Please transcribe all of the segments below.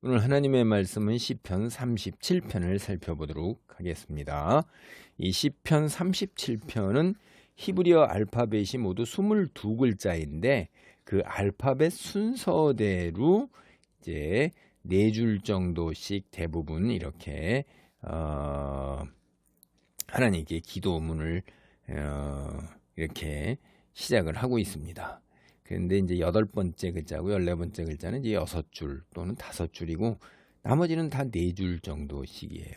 오늘 하나님의 말씀은 시편 37편을 살펴보도록 하겠습니다. 이 시편 37편은 히브리어 알파벳이 모두 22글자인데 그 알파벳 순서대로 이제 4줄 정도씩 대부분 이렇게 하나님께 기도문을 이렇게 시작을 하고 있습니다. 그런데 이제 8번째 글자고 14번째 글자는 이제 6줄 또는 5줄이고 나머지는 다 4줄 정도씩이에요.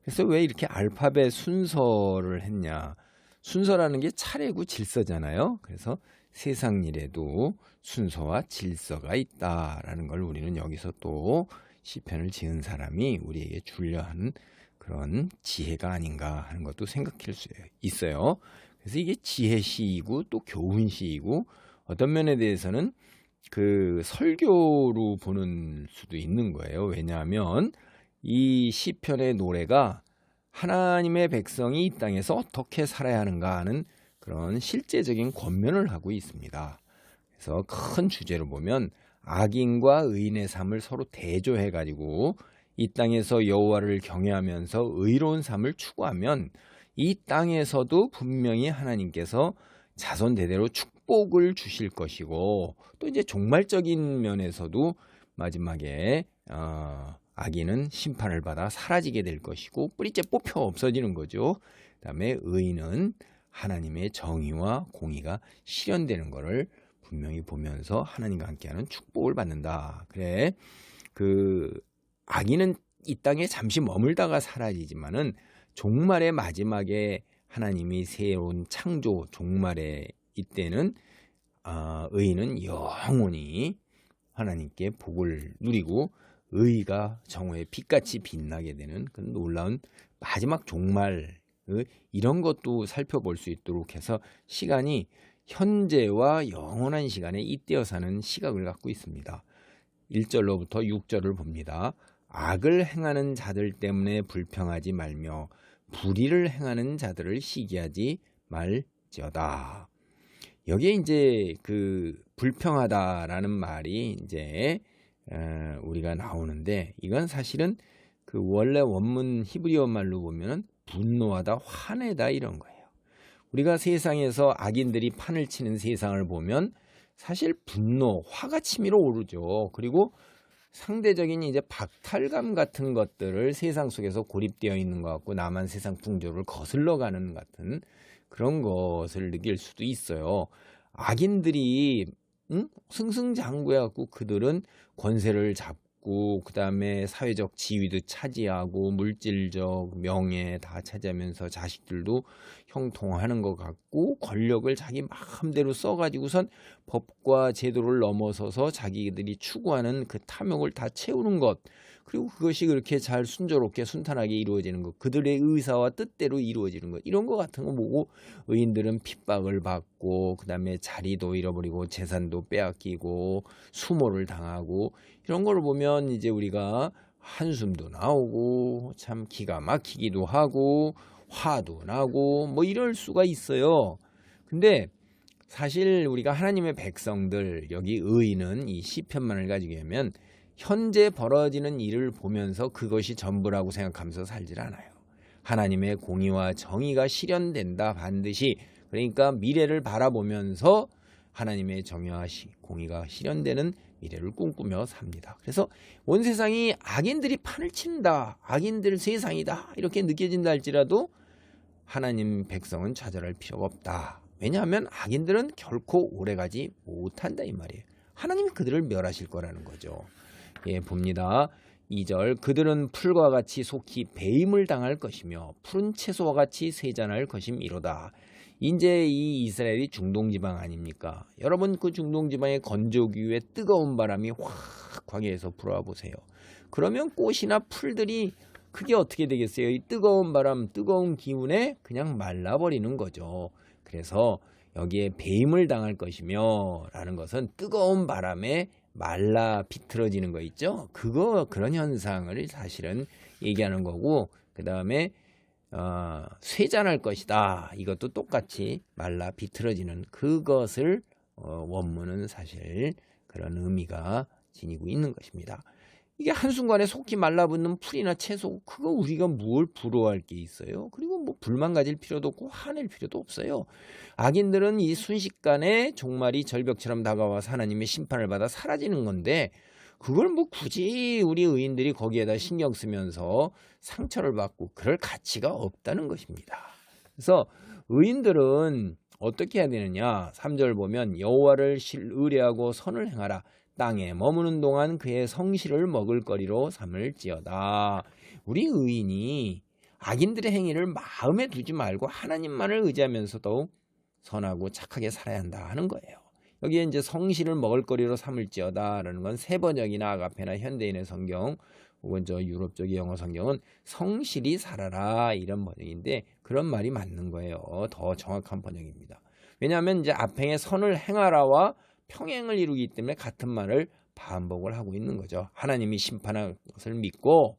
그래서 왜 이렇게 알파벳 순서를 했냐? 순서라는 게 차례고 질서잖아요. 그래서 세상 일에도 순서와 질서가 있다라는 걸 우리는 여기서 또 시편을 지은 사람이 우리에게 주려 하는 그런 지혜가 아닌가 하는 것도 생각할 수 있어요. 그래서 이게 지혜시이고 또 교훈시이고 어떤 면에 대해서는 그 설교로 보는 수도 있는 거예요. 왜냐하면 이 시편의 노래가 하나님의 백성이 이 땅에서 어떻게 살아야 하는가 하는 그런 실제적인 권면을 하고 있습니다. 그래서 큰 주제로 보면 악인과 의인의 삶을 서로 대조해 가지고 이 땅에서 여호와를 경외하면서 의로운 삶을 추구하면 이 땅에서도 분명히 하나님께서 자손 대대로 축복을 주실 것이고 또 이제 종말적인 면에서도 마지막에 악인은 심판을 받아 사라지게 될 것이고 뿌리째 뽑혀 없어지는 거죠. 그다음에 의인은 하나님의 정의와 공의가 실현되는 것을 분명히 보면서 하나님과 함께하는 축복을 받는다. 그래, 그 악인은 이 땅에 잠시 머물다가 사라지지만은 종말의 마지막에 하나님이 새로운 창조 종말의 이때는 의인은 영원히 하나님께 복을 누리고 의가 정오의 빛같이 빛나게 되는 그 놀라운 마지막 종말 이런 것도 살펴볼 수 있도록 해서 시간이 현재와 영원한 시간에 잇대어 사는 시각을 갖고 있습니다. 1절로부터 6절을 봅니다. 악을 행하는 자들 때문에 불평하지 말며 불의를 행하는 자들을 시기하지 말지어다. 여기에 이제 그 불평하다라는 말이 이제 우리가 나오는데 이건 사실은 그 원래 원문 히브리어 말로 보면은 분노하다, 화내다 이런 거예요. 우리가 세상에서 악인들이 판을 치는 세상을 보면 사실 분노, 화가 치밀어 오르죠. 그리고 상대적인 이제 박탈감 같은 것들을 세상 속에서 고립되어 있는 것 같고 나만 세상 풍조를 거슬러 가는 같은 그런 것을 느낄 수도 있어요. 악인들이 승승장구해갖고 그들은 권세를 잡고 그 다음에 사회적 지위도 차지하고 물질적 명예 다 차지하면서 자식들도 형통하는 것 같고 권력을 자기 마음대로 써가지고선 법과 제도를 넘어서서 자기들이 추구하는 그 탐욕을 다 채우는 것 그리고 그것이 그렇게 잘 순조롭게 순탄하게 이루어지는 것 그들의 의사와 뜻대로 이루어지는 것 이런 것 같은 거 보고 의인들은 핍박을 받고 그 다음에 자리도 잃어버리고 재산도 빼앗기고 수모를 당하고 이런 걸 보면 이제 우리가 한숨도 나오고 참 기가 막히기도 하고 화도 나고 뭐 이럴 수가 있어요. 근데 사실 우리가 하나님의 백성들 여기 의인은 이 시편만을 가지고 하면 현재 벌어지는 일을 보면서 그것이 전부라고 생각하면서 살질 않아요. 하나님의 공의와 정의가 실현된다 반드시. 그러니까 미래를 바라보면서 하나님의 정의와 공의가 실현되는 미래를 꿈꾸며 삽니다. 그래서 온 세상이 악인들이 판을 친다. 악인들 세상이다. 이렇게 느껴진다 할지라도 하나님 백성은 좌절할 필요가 없다. 왜냐하면 악인들은 결코 오래가지 못한다 이 말이에요. 하나님이 그들을 멸하실 거라는 거죠. 예, 봅니다. 2절 그들은 풀과 같이 속히 배임을 당할 것이며 푸른 채소와 같이 세잔할 것임이로다. 이제 이 이스라엘이 중동지방 아닙니까? 여러분 그 중동지방의 건조기 위에 뜨거운 바람이 확 광야에서 불어와 보세요. 그러면 꽃이나 풀들이 그게 어떻게 되겠어요? 이 뜨거운 바람, 뜨거운 기운에 그냥 말라버리는 거죠. 그래서 여기에 배임을 당할 것이며 라는 것은 뜨거운 바람에 말라 비틀어지는 거 있죠? 그런 현상을 사실은 얘기하는 거고 그 다음에 쇠잔할 것이다. 이것도 똑같이 말라 비틀어지는 그것을 원문은 사실 그런 의미가 지니고 있는 것입니다. 이게 한순간에 속히 말라붙는 풀이나 채소, 그거 우리가 뭘 부러워할 게 있어요? 그리고 뭐 불만 가질 필요도 없고 화낼 필요도 없어요. 악인들은 이 순식간에 종말이 절벽처럼 다가와서 하나님의 심판을 받아 사라지는 건데, 그걸 뭐 굳이 우리 의인들이 거기에다 신경 쓰면서 상처를 받고 그럴 가치가 없다는 것입니다. 그래서 의인들은 어떻게 해야 되느냐? 3절 보면 여호와를 의뢰하고 선을 행하라. 땅에 머무는 동안 그의 성실을 먹을거리로 삼을지어다. 우리 의인이 악인들의 행위를 마음에 두지 말고 하나님만을 의지하면서 더욱 선하고 착하게 살아야 한다 하는 거예요. 여기에 이제 성실을 먹을거리로 삼을지어다라는 건 세번역이나 아가페나 현대인의 성경 혹은 저 유럽 쪽의 영어 성경은 성실히 살아라 이런 번역인데, 그런 말이 맞는 거예요. 더 정확한 번역입니다. 왜냐하면 이제 앞에 선을 행하라와 평행을 이루기 때문에 같은 말을 반복을 하고 있는 거죠. 하나님이 심판할 것을 믿고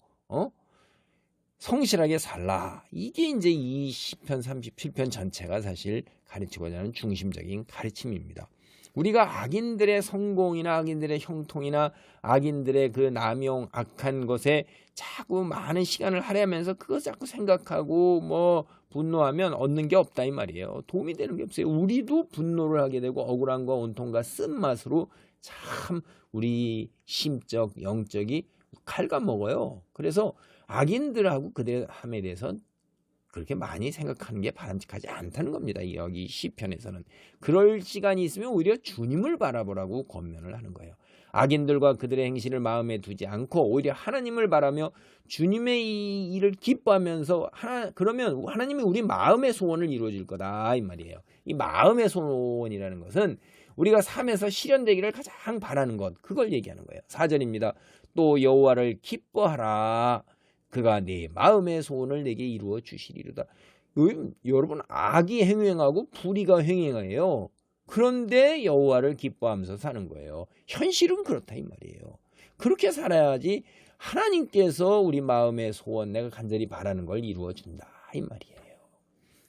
성실하게 살라. 이게 이제 이 시편 37편 전체가 사실 가르치고자 하는 중심적인 가르침입니다. 우리가 악인들의 성공이나 악인들의 형통이나 악인들의 그 남용 악한 것에 자꾸 많은 시간을 할애하면서 그거 자꾸 생각하고 뭐 분노하면 얻는 게 없다 이 말이에요. 도움이 되는 게 없어요. 우리도 분노를 하게 되고 억울함과 온통과 쓴맛으로 참 우리 심적 영적이 갉아먹어요. 그래서 악인들하고 그들의 함에 대해서 그렇게 많이 생각하는 게 바람직하지 않다는 겁니다. 여기 시편에서는. 그럴 시간이 있으면 오히려 주님을 바라보라고 권면을 하는 거예요. 악인들과 그들의 행실을 마음에 두지 않고 오히려 하나님을 바라며 주님의 이 일을 기뻐하면서 그러면 하나님이 우리 마음의 소원을 이루어 줄 거다 이 말이에요. 이 마음의 소원이라는 것은 우리가 삶에서 실현되기를 가장 바라는 것, 그걸 얘기하는 거예요. 4절입니다. 또 여호와를 기뻐하라. 그가 네 마음의 소원을 내게 이루어 주시리로다. 여러분, 악이 행행하고 불의가 행행해요. 그런데 여호와를 기뻐하면서 사는 거예요. 현실은 그렇다 이 말이에요. 그렇게 살아야지 하나님께서 우리 마음의 소원, 내가 간절히 바라는 걸 이루어 준다 이 말이에요.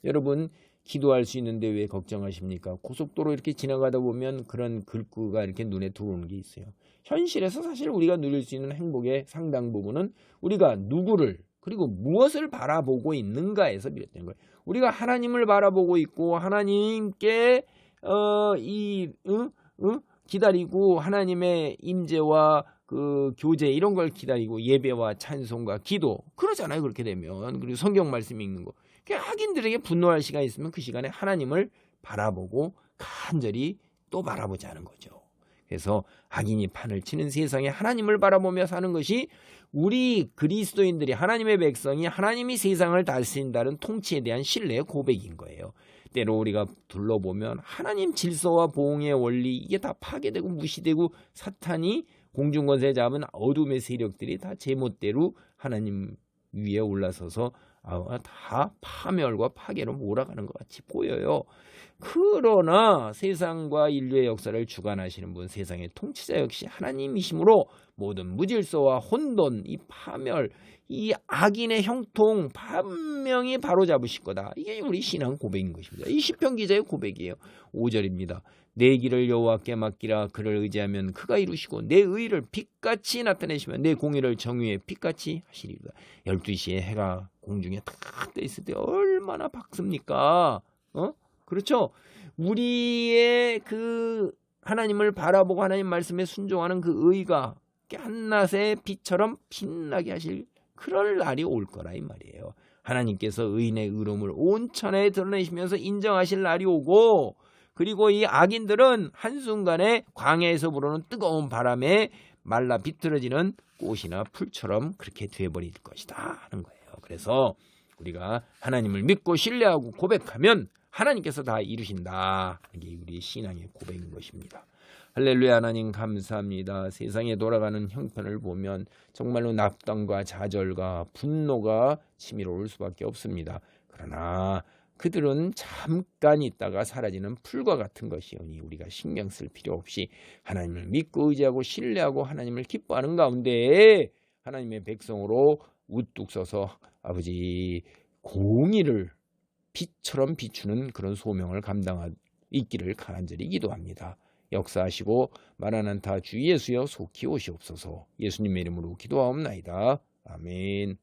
여러분, 기도할 수 있는데 왜 걱정하십니까? 고속도로 이렇게 지나가다 보면 그런 글귀가 이렇게 눈에 들어오는 게 있어요. 현실에서 사실 우리가 누릴 수 있는 행복의 상당 부분은 우리가 누구를 그리고 무엇을 바라보고 있는가에서 비롯된 거예요. 우리가 하나님을 바라보고 있고 하나님께 기다리고 하나님의 임재와 그 교제 이런 걸 기다리고 예배와 찬송과 기도 그러잖아요. 그렇게 되면. 그리고 성경 말씀 읽는 거. 악인들에게 분노할 시간이 있으면 그 시간에 하나님을 바라보고 간절히 또 바라보자는 거죠. 그래서 악인이 판을 치는 세상에 하나님을 바라보며 사는 것이 우리 그리스도인들이, 하나님의 백성이 하나님이 세상을 다스린다는 통치에 대한 신뢰의 고백인 거예요. 때로 우리가 둘러보면 하나님 질서와 보응의 원리 이게 다 파괴되고 무시되고 사탄이 공중권세 잡은 어둠의 세력들이 다 제멋대로 하나님 위에 올라서서 다 파멸과 파괴로 몰아가는 것 같이 보여요. 그러나 세상과 인류의 역사를 주관하시는 분, 세상의 통치자 역시 하나님이시므로 모든 무질서와 혼돈, 이 파멸, 이 악인의 형통 분명히 바로잡으실 거다. 이게 우리 신앙 고백인 것입니다. 이 시편 기자의 고백이에요. 5절입니다. 내 길을 여호와께 맡기라. 그를 의지하면 그가 이루시고 내 의를 빛같이 나타내시면 내 공의를 정의의 빛같이 하시리로다. 12시에 해가 공중에 탁 떠 있을 때 얼마나 밝습니까? 그렇죠? 우리의 그 하나님을 바라보고 하나님 말씀에 순종하는 그 의가 한낮의 빛처럼 빛나게 하실 그럴 날이 올 거라 이 말이에요. 하나님께서 의인의 의로움을 온 천하에 드러내시면서 인정하실 날이 오고, 그리고 이 악인들은 한순간에 광야에서 불어오는 뜨거운 바람에 말라 비틀어지는 꽃이나 풀처럼 그렇게 되어버릴 것이다 하는 거예요. 그래서 우리가 하나님을 믿고 신뢰하고 고백하면 하나님께서 다 이루신다. 이게 우리 신앙의 고백인 것입니다. 할렐루야. 하나님 감사합니다. 세상에 돌아가는 형편을 보면 정말로 낙담과 좌절과 분노가 치밀어 올 수밖에 없습니다. 그러나 그들은 잠깐 있다가 사라지는 풀과 같은 것이오니 우리가 신경 쓸 필요 없이 하나님을 믿고 의지하고 신뢰하고 하나님을 기뻐하는 가운데 하나님의 백성으로 우뚝 서서 아버지 공의를 빛처럼 비추는 그런 소명을 감당하고 있기를 간절히 기도합니다. 역사하시고 마라난타 주 예수여 속히 오시옵소서. 예수님의 이름으로 기도하옵나이다. 아멘.